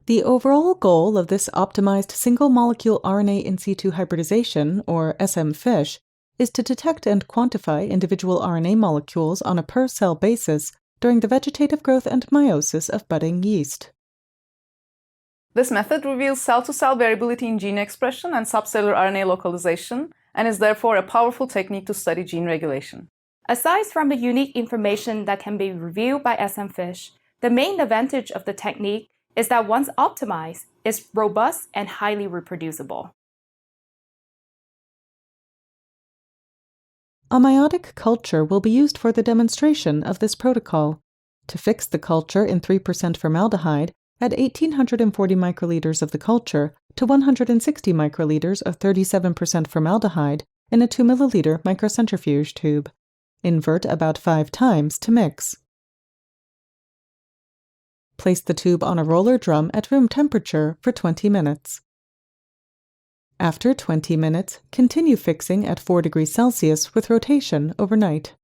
The overall goal of this optimized single-molecule RNA in situ hybridization, or smFISH, is to detect and quantify individual RNA molecules on a per-cell basis during the vegetative growth and meiosis of budding yeast. This method reveals cell-to-cell variability in gene expression and subcellular RNA localization, and is therefore a powerful technique to study gene regulation. Aside from the unique information that can be reviewed by smFISH, the main advantage of the technique is that once optimized, it's robust and highly reproducible. A meiotic culture will be used for the demonstration of this protocol. To fix the culture in 3% formaldehyde, add 1840 microliters of the culture to 160 microliters of 37% formaldehyde in a 2 milliliter microcentrifuge tube. Invert about 5 times to mix. Place the tube on a roller drum at room temperature for 20 minutes. After 20 minutes, continue fixing at 4 degrees Celsius with rotation overnight.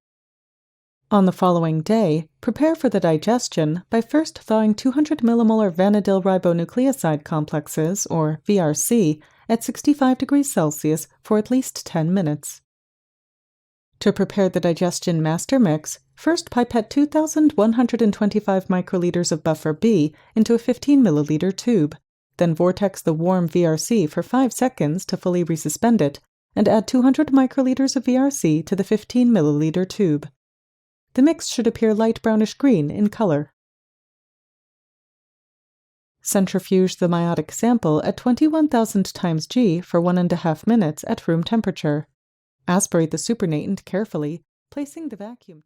On the following day, prepare for the digestion by first thawing 200 millimolar vanadyl ribonucleoside complexes, or VRC, at 65 degrees Celsius for at least 10 minutes. To prepare the digestion master mix, first pipette 2,125 microliters of buffer B into a 15 milliliter tube, then vortex the warm VRC for 5 seconds to fully resuspend it, and add 200 microliters of VRC to the 15 milliliter tube. The mix should appear light brownish green in color. Centrifuge the meiotic sample at 21,000 times G for 1.5 minutes at room temperature. Aspirate the supernatant carefully, placing the vacuum